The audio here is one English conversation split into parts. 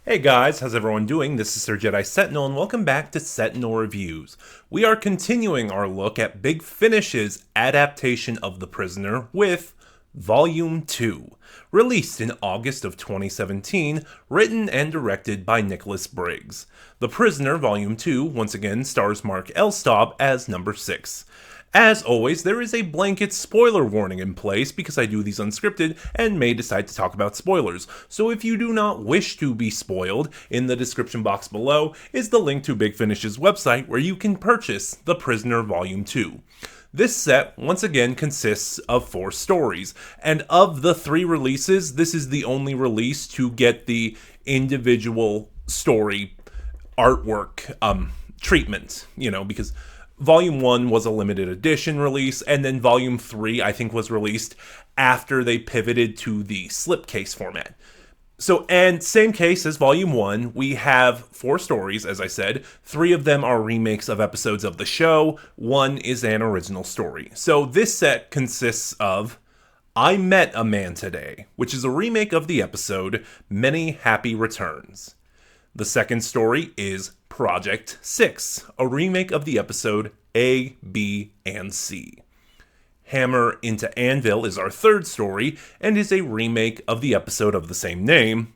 Hey guys, how's everyone doing? This is Sir Jedi Sentinel, and welcome back to Sentinel Reviews. We are continuing our look at Big Finish's adaptation of The Prisoner with Volume 2, released in August of 2017, written and directed by Nicholas Briggs. The Prisoner, Volume 2, once again stars Mark Elstob as number 6. As always, there is a blanket spoiler warning in place because I do these unscripted and may decide to talk about spoilers. So if you do not wish to be spoiled, in the description box below is the link to Big Finish's website where you can purchase The Prisoner Volume 2. This set, once again, consists of 4 stories, and of the 3 releases, this is the only release to get the individual story artwork treatment, because Volume 1 was a limited edition release, and then Volume 3, I think, was released after they pivoted to the slipcase format. So, and same case as Volume 1, we have 4 stories, as I said. 3 of them are remakes of episodes of the show. 1 is an original story. So this set consists of I Met a Man Today, which is a remake of the episode Many Happy Returns. The second story is Project 6, a remake of the episode A, B, and C. Hammer into Anvil is our third story and is a remake of the episode of the same name.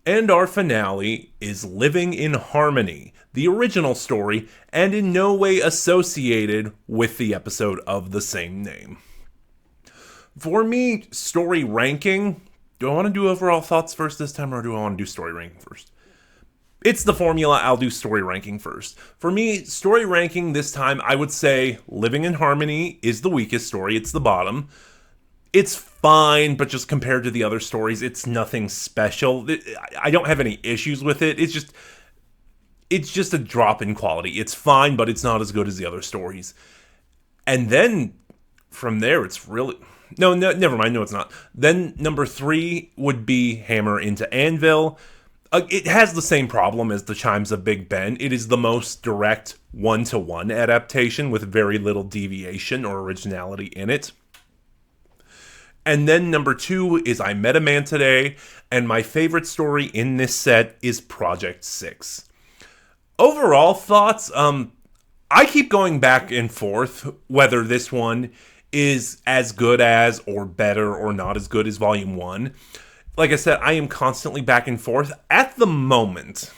And our finale is Living in Harmony, the original story, and in no way associated with the episode of the same name. For me, story ranking, do I want to do overall thoughts first this time, or do I want to do story ranking first? It's the formula. I'll do story ranking first. For me, story ranking this time, I would say Living in Harmony is the weakest story. It's the bottom. It's fine, but just compared to the other stories, it's nothing special. I don't have any issues with it. It's just a drop in quality. It's fine, but it's not as good as the other stories. And then from there, it's really... No, never mind. No, it's not. Then number 3 would be Hammer into Anvil. It has the same problem as The Chimes of Big Ben. It is the most direct one-to-one adaptation with very little deviation or originality in it. And then number 2 is I Met a Man Today, and my favorite story in this set is Project 6. Overall thoughts, I keep going back and forth whether this one is as good as or better or not as good as Volume 1. Like I said, I am constantly back and forth. At the moment,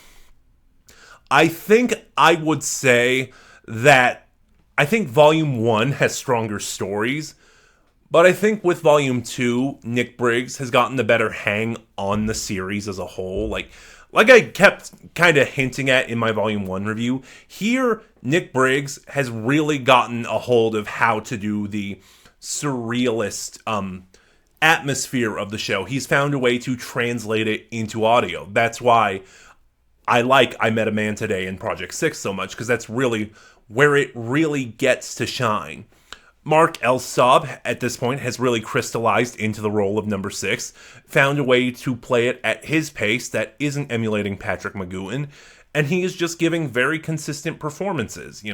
I think I would say that I think Volume 1 has stronger stories, but I think with Volume 2, Nick Briggs has gotten the better hang on the series as a whole. Like I kept kind of hinting at in my Volume 1 review, here Nick Briggs has really gotten a hold of how to do the surrealist atmosphere of the show. He's found a way to translate it into audio. That's why I like I Met a Man Today and Project 6 so much, because that's really where it really gets to shine. Mark Elstob, at this point, has really crystallized into the role of number 6, found a way to play it at his pace that isn't emulating Patrick McGoohan, and he is just giving very consistent performances,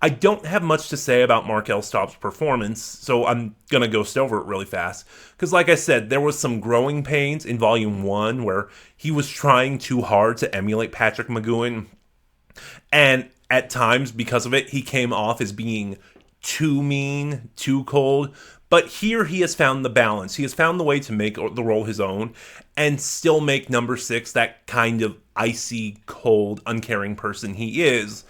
I don't have much to say about Mark Elstob's performance, so I'm going to ghost over it really fast. Because like I said, there was some growing pains in Volume 1 where he was trying too hard to emulate Patrick McGoohan. And at times, because of it, he came off as being too mean, too cold. But here he has found the balance. He has found the way to make the role his own and still make number 6 that kind of icy, cold, uncaring person he is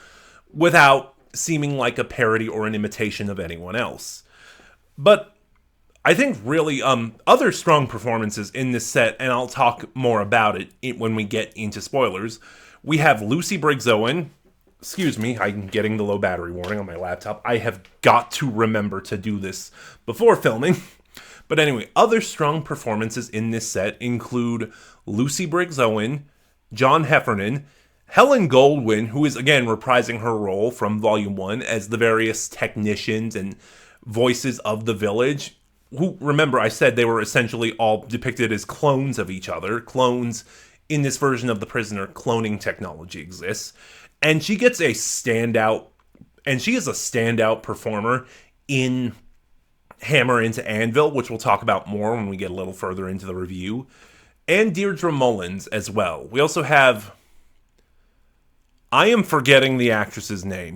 without seeming like a parody or an imitation of anyone else. But I think really other strong performances in this set, and I'll talk more about it when we get into spoilers. We have Lucy Briggs-Owen. Excuse me, I'm getting the low battery warning on my laptop. I have got to remember to do this before filming. But anyway, other strong performances in this set include Lucy Briggs-Owen, John Heffernan, Helen Goldwyn, who is again reprising her role from Volume 1 as the various technicians and voices of the village, who, remember, I said they were essentially all depicted as clones of each other. Clones, in this version of The Prisoner, cloning technology exists. And she gets a standout, and she is a standout performer in Hammer into Anvil, which we'll talk about more when we get a little further into the review. and Deirdre Mullins as well. We also have, I am forgetting the actress's name,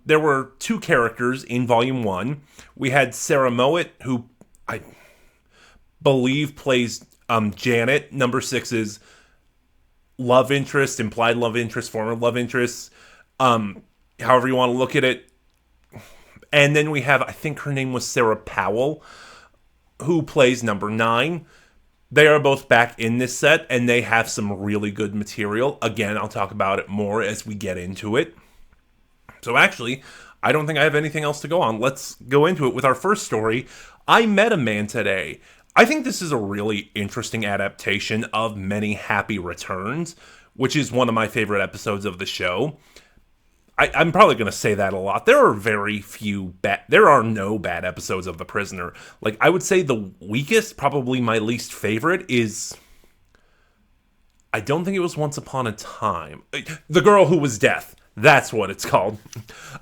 There were two characters in Volume 1. We had Sarah Mowat, who I believe plays Janet, number 6's love interest, implied love interest, former love interest, however you want to look at it. And then we have, I think her name was Sarah Powell, who plays number 9. They are both back in this set, and they have some really good material. Again, I'll talk about it more as we get into it. So actually, I don't think I have anything else to go on. Let's go into it with our first story, I Met a Man Today. I think this is a really interesting adaptation of Many Happy Returns, which is one of my favorite episodes of the show. I'm probably going to say that a lot. There are there are no bad episodes of The Prisoner. Like, I would say the weakest, probably my least favorite, is, I don't think it was Once Upon a Time. The Girl Who Was Death. That's what it's called.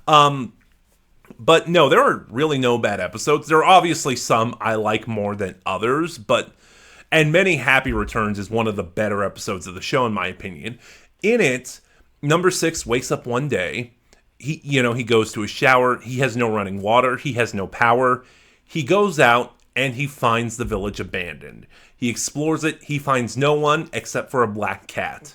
But no, there are really no bad episodes. There are obviously some I like more than others, and Many Happy Returns is one of the better episodes of the show, in my opinion. In it, number 6 wakes up one day. He goes to his shower. He has no running water. He has no power. He goes out and he finds the village abandoned. He explores it. He finds no one except for a black cat.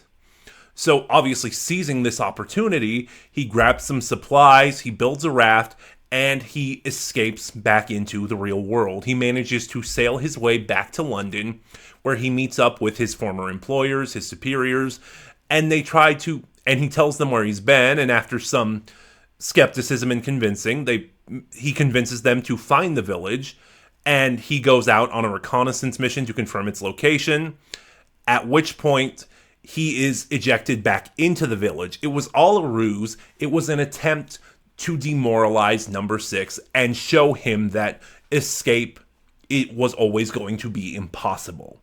So obviously, seizing this opportunity, he grabs some supplies, he builds a raft, and he escapes back into the real world. He manages to sail his way back to London, where he meets up with his former employers, his superiors, and he tells them where he's been, and after some skepticism and convincing, he convinces them to find the village, and he goes out on a reconnaissance mission to confirm its location, at which point he is ejected back into the village. It was all a ruse. It was an attempt to demoralize number 6 and show him that escape, it was always going to be impossible.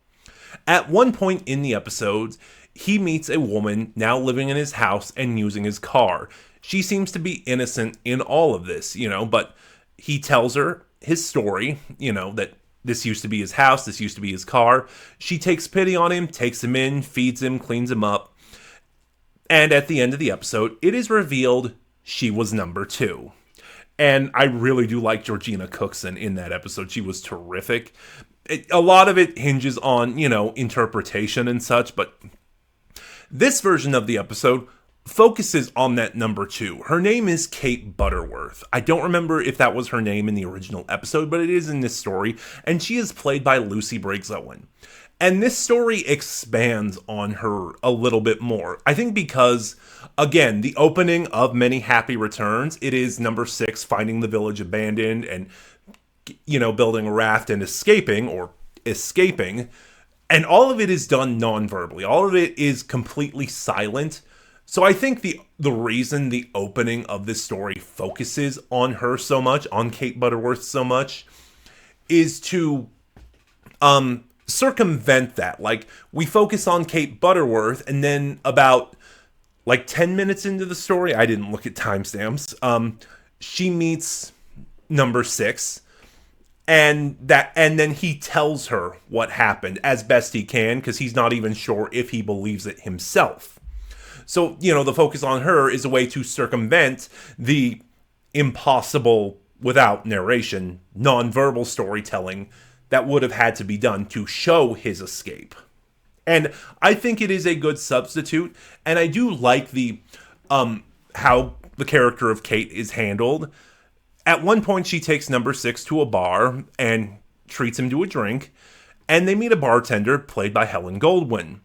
At one point in the episode, he meets a woman now living in his house and using his car. She seems to be innocent in all of this, but he tells her his story, that this used to be his house, this used to be his car. She takes pity on him, takes him in, feeds him, cleans him up. And at the end of the episode, it is revealed she was number 2. And I really do like Georgina Cookson in that episode. She was terrific. A lot of it hinges on, interpretation and such, but this version of the episode focuses on that number 2. Her name is Kate Butterworth. I don't remember if that was her name in the original episode, but it is in this story, and she is played by Lucy Briggs-Owen. And this story expands on her a little bit more. I think because, again, the opening of Many Happy Returns, it is number 6 finding the village abandoned and, building a raft and escaping, and all of it is done non-verbally. All of it is completely silent. So I think the reason the opening of this story focuses on her so much, on Kate Butterworth so much, is to circumvent that. Like, we focus on Kate Butterworth, and then about 10 minutes into the story, I didn't look at timestamps, she meets number 6, and then he tells her what happened as best he can, because he's not even sure if he believes it himself. So, the focus on her is a way to circumvent the impossible, without narration, nonverbal storytelling that would have had to be done to show his escape. And I think it is a good substitute, and I do like the how the character of Kate is handled. At one point, she takes number 6 to a bar and treats him to a drink, and they meet a bartender played by Helen Goldwyn.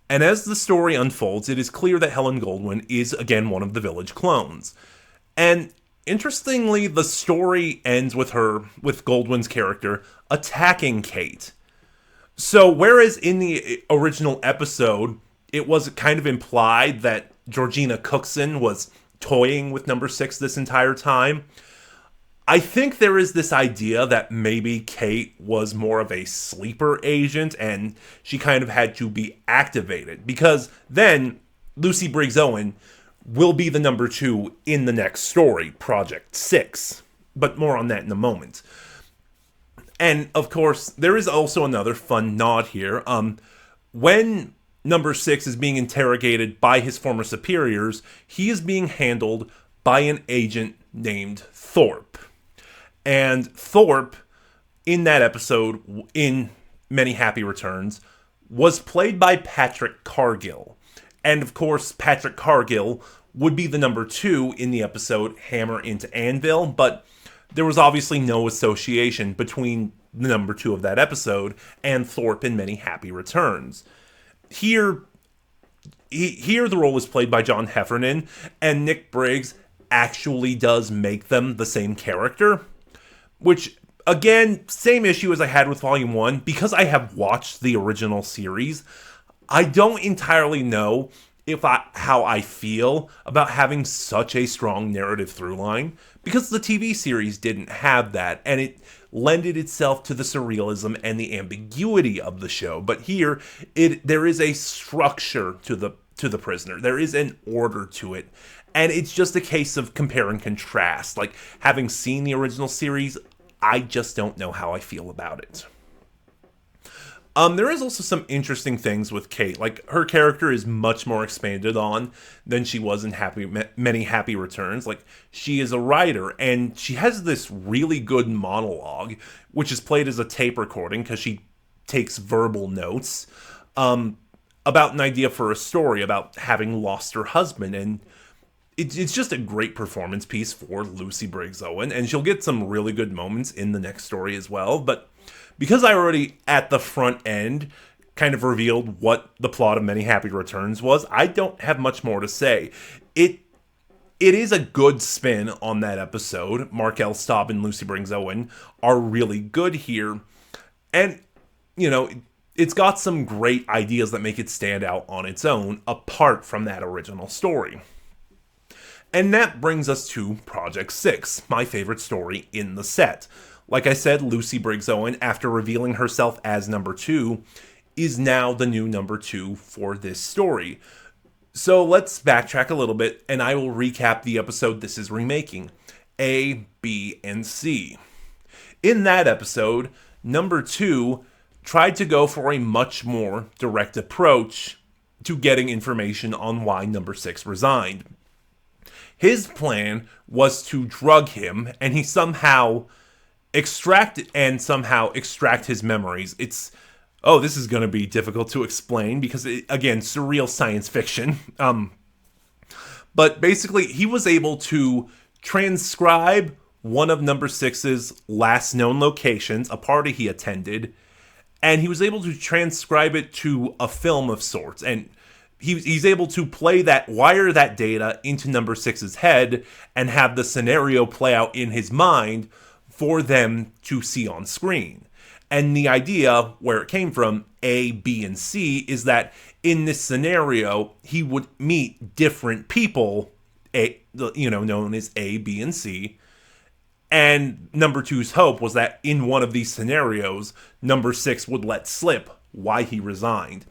And as the story unfolds, it is clear that Helen Goldwyn is, again, one of the village clones. And interestingly, the story ends with Goldwyn's character attacking Kate. So whereas in the original episode, it was kind of implied that Georgina Cookson was toying with number 6 this entire time, I think there is this idea that maybe Kate was more of a sleeper agent and she kind of had to be activated, because then Lucy Briggs-Owen will be the number 2 in the next story, Project 6. But more on that in a moment. And of course, there is also another fun nod here. When number 6 is being interrogated by his former superiors, he is being handled by an agent named Thorpe. And Thorpe, in that episode, in Many Happy Returns, was played by Patrick Cargill. And of course, Patrick Cargill would be the number 2 in the episode Hammer into Anvil, but there was obviously no association between the number 2 of that episode and Thorpe in Many Happy Returns. Here the role is played by John Heffernan, and Nick Briggs actually does make them the same character, which, again, same issue as I had with Volume 1. Because I have watched the original series, I don't entirely know how I feel about having such a strong narrative through line, because the TV series didn't have that, and it lended itself to the surrealism and the ambiguity of the show. But here, there is a structure to the prisoner. There is an order to it. And it's just a case of compare and contrast. Like, having seen the original series, I just don't know how I feel about it. There is also some interesting things with Kate. Like, her character is much more expanded on than she was in Many Happy Returns. Like, she is a writer, and she has this really good monologue, which is played as a tape recording because she takes verbal notes, about an idea for a story about having lost her husband. And it's just a great performance piece for Lucy Briggs Owen, and she'll get some really good moments in the next story as well. But because I already, at the front end, kind of revealed what the plot of Many Happy Returns was, I don't have much more to say. It is a good spin on that episode. Mark L. Staub and Lucy Briggs Owen are really good here. And, you know, it's got some great ideas that make it stand out on its own, apart from that original story. And that brings us to Project 6, my favorite story in the set. Like I said, Lucy Briggs Owen, after revealing herself as number 2, is now the new number 2 for this story. So let's backtrack a little bit, and I will recap the episode this is remaking, A, B, and C. In that episode, number 2 tried to go for a much more direct approach to getting information on why number 6 resigned. His plan was to drug him, and he somehow extract his memories. This is going to be difficult to explain because, again, surreal science fiction. But basically, he was able to transcribe one of number 6's last known locations, a party he attended, and he was able to transcribe it to a film of sorts. And he's able to wire that data into number 6's head and have the scenario play out in his mind for them to see on screen. And the idea, where it came from, A, B, and C, is that in this scenario, he would meet different people, known as A, B, and C. And number 2's hope was that in one of these scenarios, number 6 would let slip why he resigned.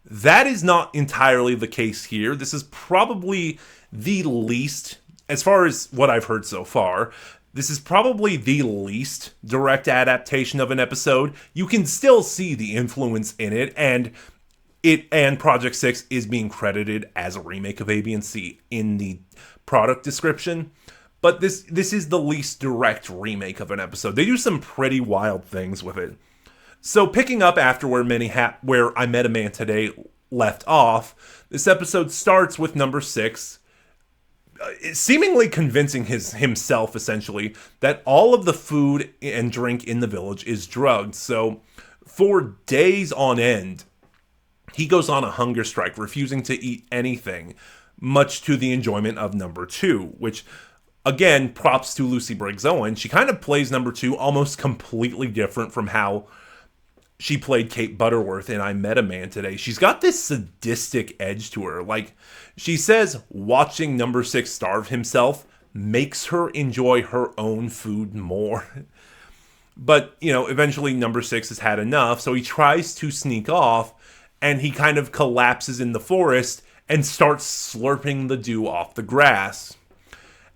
That is not entirely the case here. This is probably the least, as far as what I've heard so far, this is probably the least direct adaptation of an episode. You can still see the influence in it, and Project 6 is being credited as a remake of A, B, and C in the product description. But this is the least direct remake of an episode. They do some pretty wild things with it. So picking up after where I Met a Man Today left off, this episode starts with number 6 seemingly convincing himself, essentially, that all of the food and drink in the village is drugged. So for days on end, he goes on a hunger strike, refusing to eat anything, much to the enjoyment of number 2, which, again, props to Lucy Briggs Owen. She kind of plays number 2 almost completely different from how she played Kate Butterworth in I Met a Man Today. She's got this sadistic edge to her. Like, she says watching number 6 starve himself makes her enjoy her own food more. But, eventually number 6 has had enough, so he tries to sneak off, and he kind of collapses in the forest and starts slurping the dew off the grass.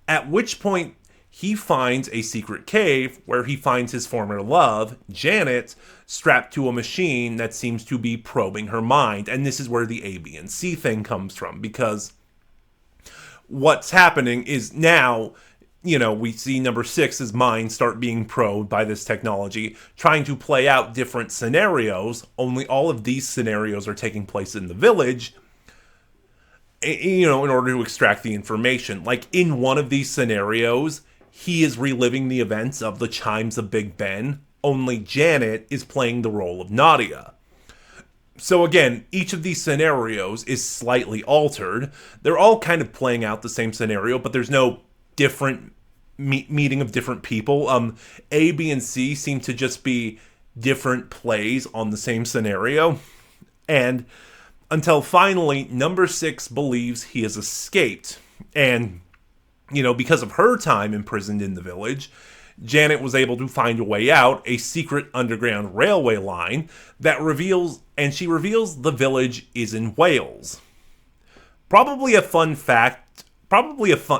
At which point, he finds a secret cave where he finds his former love, Janet, strapped to a machine that seems to be probing her mind. And this is where the A, B, and C thing comes from, because what's happening is now, we see number 6's mind start being probed by this technology, trying to play out different scenarios, only all of these scenarios are taking place in the village, in order to extract the information. Like, in one of these scenarios, he is reliving the events of the chimes of Big Ben, only Janet is playing the role of Nadia. So again, each of these scenarios is slightly altered. They're all kind of playing out the same scenario, but there's no different meeting of different people. A, B, and C seem to just be different plays on the same scenario. And until finally, number 6 believes he has escaped. And, because of her time imprisoned in the village, Janet was able to find a way out, a secret underground railway line that reveals the village is in Wales. Probably a fun fact,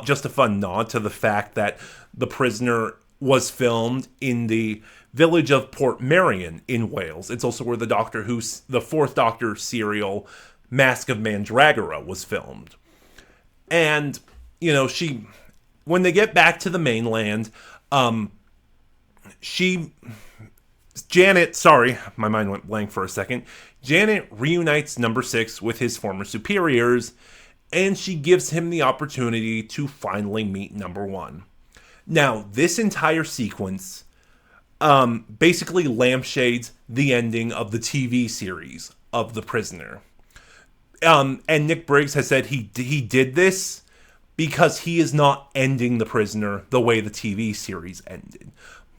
just a fun nod to the fact that The Prisoner was filmed in the village of Portmeirion in Wales. It's also where the Fourth Doctor serial Mask of Mandragora was filmed. And, when they get back to the mainland, Janet, sorry, my mind went blank for a second. Janet reunites number 6 with his former superiors, and she gives him the opportunity to finally meet number 1. Now, this entire sequence basically lampshades the ending of the TV series of The Prisoner. And Nick Briggs has said he did this because he is not ending The Prisoner the way the TV series ended.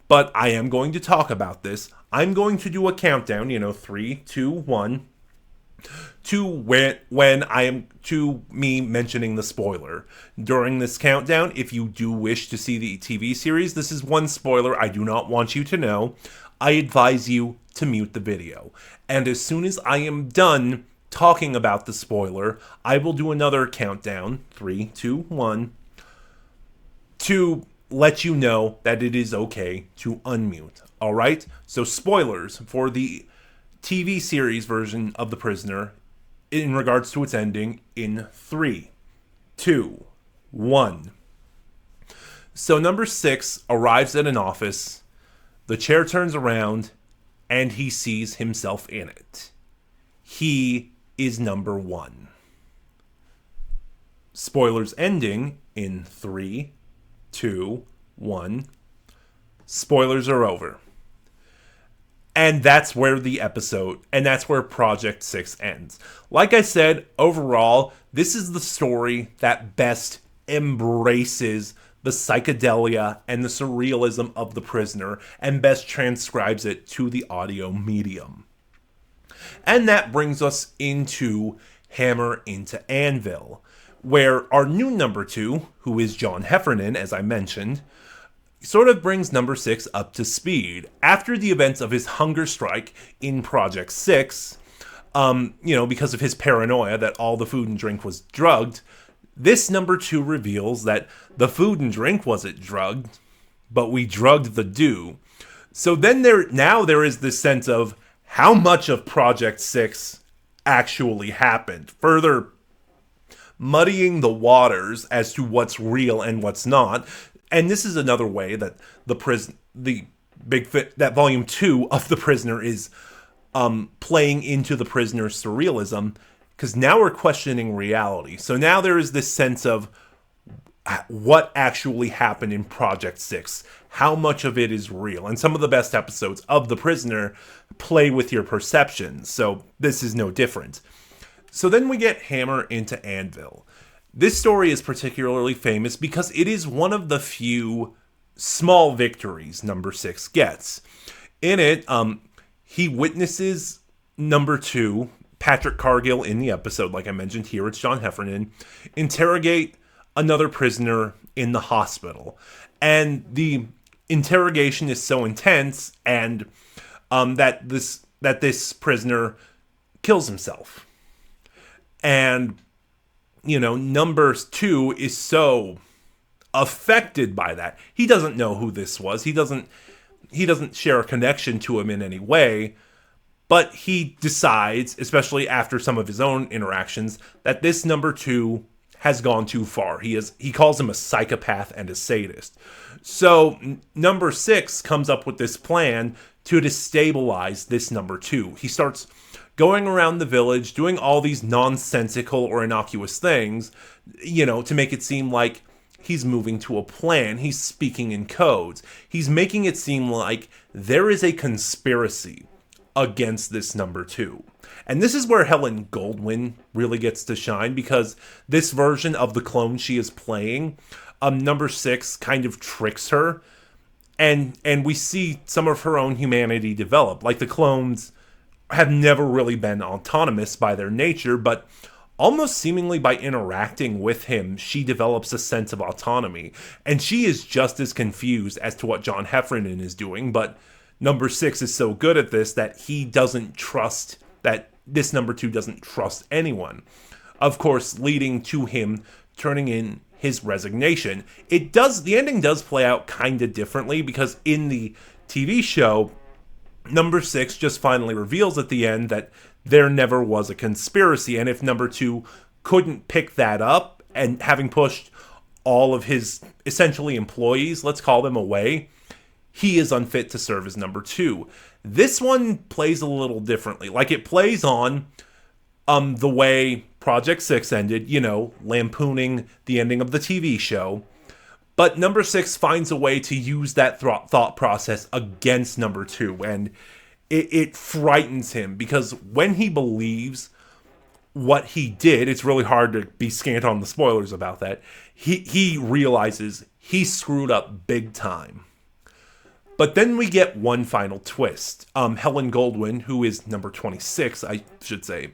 But I am going to talk about this. I'm going to do a countdown, 3, 2, 1, to when I am to me mentioning the spoiler. During this countdown, if you do wish to see the TV series, this is one spoiler I do not want you to know. I advise you to mute the video. And as soon as I am done talking about the spoiler, I will do another countdown, 3, 2, 1, to let you know that it is okay to unmute. All right? So spoilers for the TV series version of The Prisoner in regards to its ending in 3, 2, 1. So number 6 arrives at an office. The chair turns around and he sees himself in it. He is number 1. Spoilers ending in 3, 2, 1. Spoilers are over. And that's where that's where Project 6 ends. Like I said, overall, this is the story that best embraces the psychedelia and the surrealism of The Prisoner and best transcribes it to the audio medium. And that brings us into Hammer into Anvil, where our new number 2, who is John Heffernan, as I mentioned, sort of brings number 6 up to speed. After the events of his hunger strike in Project 6, because of his paranoia that all the food and drink was drugged, this number 2 reveals that the food and drink wasn't drugged, but we drugged the dew. So then there is this sense of how much of Project 6 actually happened, further muddying the waters as to what's real and what's not. And this is another way that that volume 2 of The Prisoner is playing into The Prisoner's surrealism, because now we're questioning reality. So now there is this sense of what actually happened in Project 6, how much of it is real. And some of the best episodes of The Prisoner play with your perceptions, so this is no different. So then we get Hammer into Anvil. This story is particularly famous because it is one of the few small victories number 6 gets. In it, he witnesses number 2, Patrick Cargill in the episode, like I mentioned here, it's John Heffernan, interrogate another prisoner in the hospital. And the interrogation is so intense and that this prisoner kills himself. And number 2 is so affected by that. He doesn't know who this was. He doesn't share a connection to him in any way, but he decides, especially after some of his own interactions, that this number 2 has gone too far. He calls him a psychopath and a sadist. So number 6 comes up with this plan to destabilize this number 2. He starts going around the village doing all these nonsensical or innocuous things, to make it seem like he's moving to a plan. He's speaking in codes. He's making it seem like there is a conspiracy against this number 2. And this is where Helen Goldwyn really gets to shine, because this version of the clone she is playing, number 6 kind of tricks her, and we see some of her own humanity develop. Like, the clones have never really been autonomous by their nature, but almost seemingly by interacting with him, she develops a sense of autonomy. And she is just as confused as to what John Heffernan is doing, but number 6 is so good at this that he doesn't trust, that this number 2 doesn't trust anyone. Of course, leading to him turning in his resignation. The ending does play out kind of differently, because in the TV show, number 6 just finally reveals at the end that there never was a conspiracy, and if number 2 couldn't pick that up, and having pushed all of his essentially employees, let's call them, away, he is unfit to serve as number 2. This one plays a little differently. Like, it plays on the way Project 6 ended, lampooning the ending of the TV show. But number 6 finds a way to use that thought process against number 2, and it frightens him, because when he believes what he did, it's really hard to be scant on the spoilers about that. He realizes he screwed up big time. But then we get one final twist. Helen Goldwyn, who is number 26, I should say,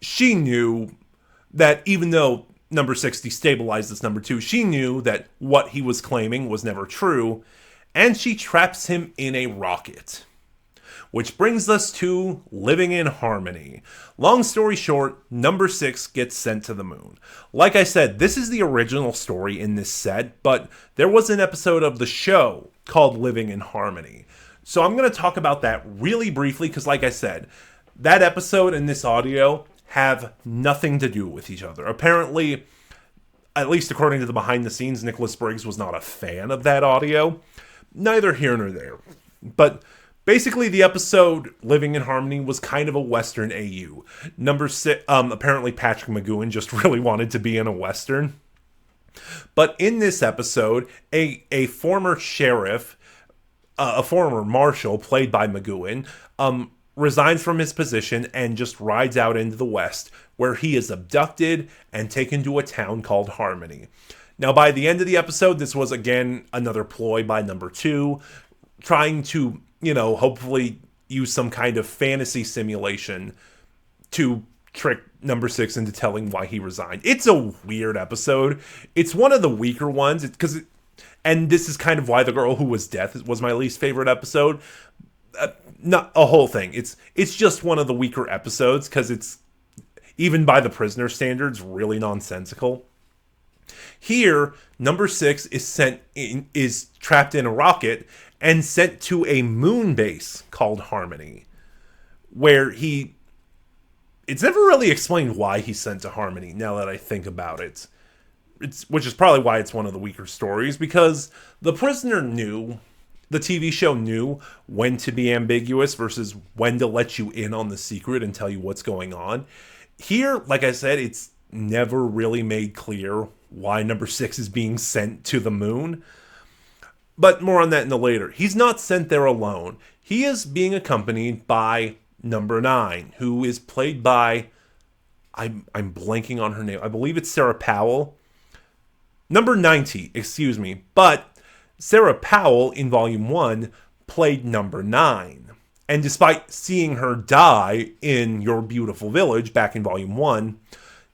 she knew that even though number 6 destabilized this number 2, she knew that what he was claiming was never true, and she traps him in a rocket. Which brings us to Living in Harmony. Long story short, number 6 gets sent to the moon. Like I said, this is the original story in this set, but there was an episode of the show called Living in Harmony. So I'm going to talk about that really briefly, because like I said, that episode and this audio have nothing to do with each other. Apparently, at least according to the behind the scenes, Nicholas Briggs was not a fan of that audio. Neither here nor there. But basically, the episode Living in Harmony was kind of a Western AU. Number 6, apparently Patrick McGoohan just really wanted to be in a Western. But in this episode, a former sheriff, a former marshal played by McGoohan, resigns from his position and just rides out into the West, where he is abducted and taken to a town called Harmony. Now, by the end of the episode, this was again another ploy by number 2, trying to, hopefully use some kind of fantasy simulation to trick number 6 into telling why he resigned. It's a weird episode. It's one of the weaker ones, and this is kind of why The Girl Who Was Death was my least favorite episode. Not a whole thing. It's just one of the weaker episodes, because it's, even by the Prisoner standards, really nonsensical. Here, number 6 is trapped in a rocket and sent to a moon base called Harmony, where it's never really explained why he's sent to Harmony, now that I think about it. Which is probably why it's one of the weaker stories, because the Prisoner knew, the TV show knew when to be ambiguous versus when to let you in on the secret and tell you what's going on. Here, like I said, it's never really made clear why number 6 is being sent to the moon. But more on that in the later. He's not sent there alone. He is being accompanied by number 9, who is played by, I'm blanking on her name. I believe it's Sarah Powell. Number 90, excuse me. But Sarah Powell in Volume 1 played number 9. And despite seeing her die in Your Beautiful Village back in Volume 1,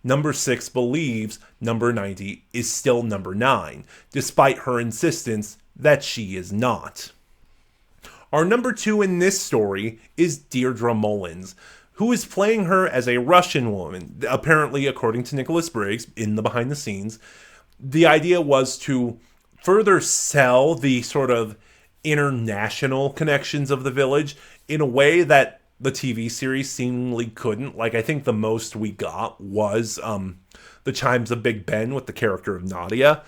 number 6 believes number 90 is still number 9, despite her insistence that she is not. Our number 2 in this story is Deirdre Mullins, who is playing her as a Russian woman. Apparently, according to Nicholas Briggs in the behind the scenes, the idea was to further sell the sort of international connections of the village in a way that the TV series seemingly couldn't. Like, I think the most we got was the chimes of Big Ben with the character of Nadia.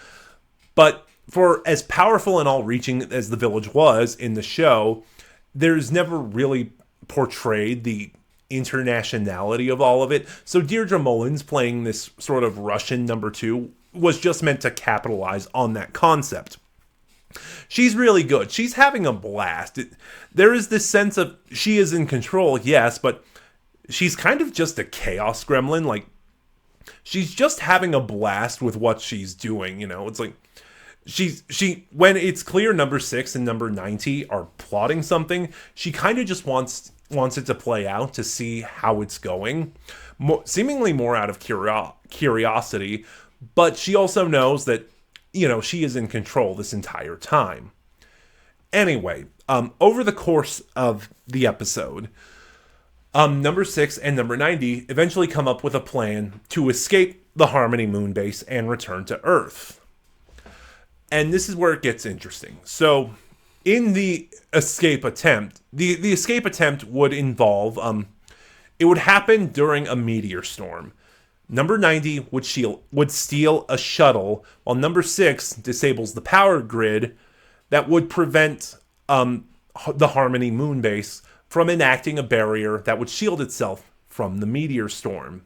But for as powerful and all-reaching as the village was in the show, there's never really portrayed the internationality of all of it. So Deirdre Mullins playing this sort of Russian number 2 was just meant to capitalize on that concept. She's really good. She's having a blast. There is this sense of she is in control, yes, but she's kind of just a chaos gremlin. Like, she's just having a blast with what she's doing, you know? It's like she when it's clear number 6 and number 90 are plotting something, she kind of just wants it to play out to see how it's going. Seemingly more out of curiosity, but she also knows that, you know, she is in control this entire time. Anyway, over the course of the episode, number 6 and number 90 eventually come up with a plan to escape the Harmony moon base and return to Earth. And this is where it gets interesting. So, in the escape attempt, the escape attempt would involve, it would happen during a meteor storm. Number 90 would steal a shuttle, while number 6 disables the power grid that would prevent the Harmony moon base from enacting a barrier that would shield itself from the meteor storm.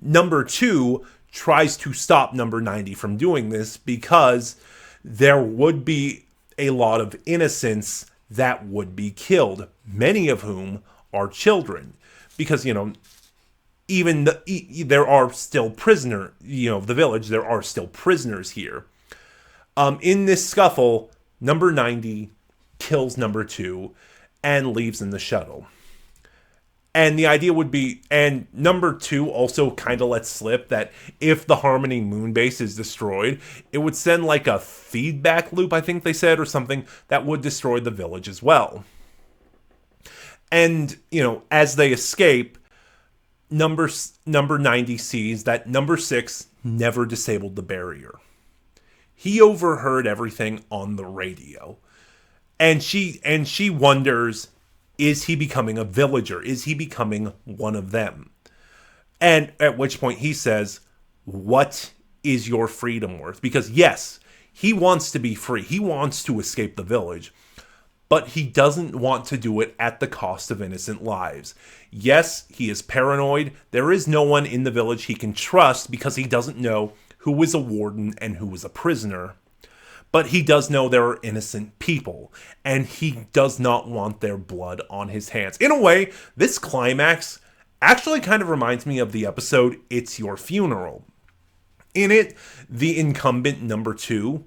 Number 2 tries to stop number 90 from doing this because there would be a lot of innocents that would be killed, many of whom are children. Because, you know, even there are still the village, there are still prisoners here. In this scuffle, number 90 kills number 2 and leaves in the shuttle. And the idea would be, and number 2 also kind of lets slip that if the Harmony moon base is destroyed, it would send like a feedback loop, I think they said, or something that would destroy the village as well. And, you know, as they escape, number 90 sees that number 6 never disabled the barrier. He overheard everything on the radio. And she wonders, is he becoming a villager? Is he becoming one of them? And at which point he says, what is your freedom worth? Because yes, he wants to be free. He wants to escape the village. But he doesn't want to do it at the cost of innocent lives. Yes, he is paranoid. There is no one in the village he can trust because he doesn't know who is a warden and who is a prisoner. But he does know there are innocent people, and he does not want their blood on his hands. In a way, this climax actually kind of reminds me of the episode It's Your Funeral. In it, the incumbent number 2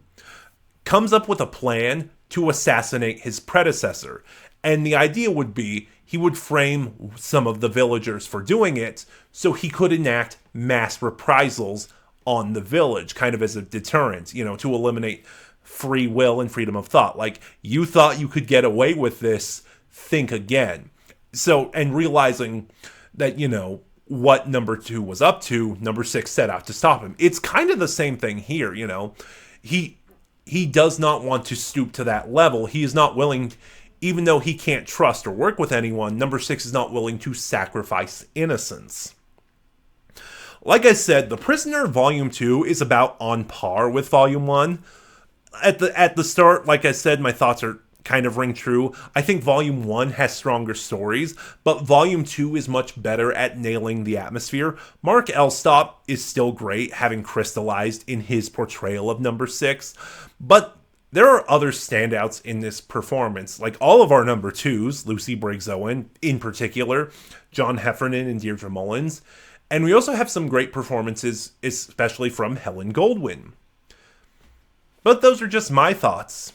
comes up with a plan to assassinate his predecessor. And the idea would be he would frame some of the villagers for doing it so he could enact mass reprisals on the village, kind of as a deterrent, you know, to eliminate free will and freedom of thought. Like, you thought you could get away with this, think again. So, and realizing that, you know, what number 2 was up to, number 6 set out to stop him. It's kind of the same thing here, you know. He does not want to stoop to that level. He is not willing, even though he can't trust or work with anyone, number 6 is not willing to sacrifice innocence. Like I said, The Prisoner Volume 2 is about on par with Volume 1. At the start, like I said, my thoughts are kind of ring true. I think Volume 1 has stronger stories, but Volume 2 is much better at nailing the atmosphere. Mark Elstop is still great, having crystallized in his portrayal of number 6, but there are other standouts in this performance, like all of our number 2s, Lucy Briggs-Owen in particular, John Heffernan and Deirdre Mullins, and we also have some great performances, especially from Helen Goldwyn. But those are just my thoughts.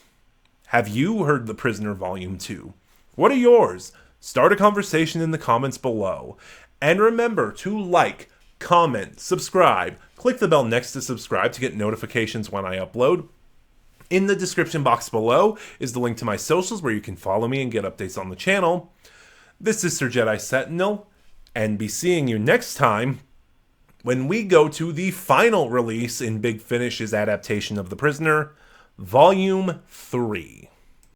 Have you heard The Prisoner Volume 2? What are yours? Start a conversation in the comments below. And remember to like, comment, subscribe. Click the bell next to subscribe to get notifications when I upload. In the description box below is the link to my socials where you can follow me and get updates on the channel. This is Sir Jedi Sentinel, and be seeing you next time when we go to the final release in Big Finish's adaptation of The Prisoner, Volume 3.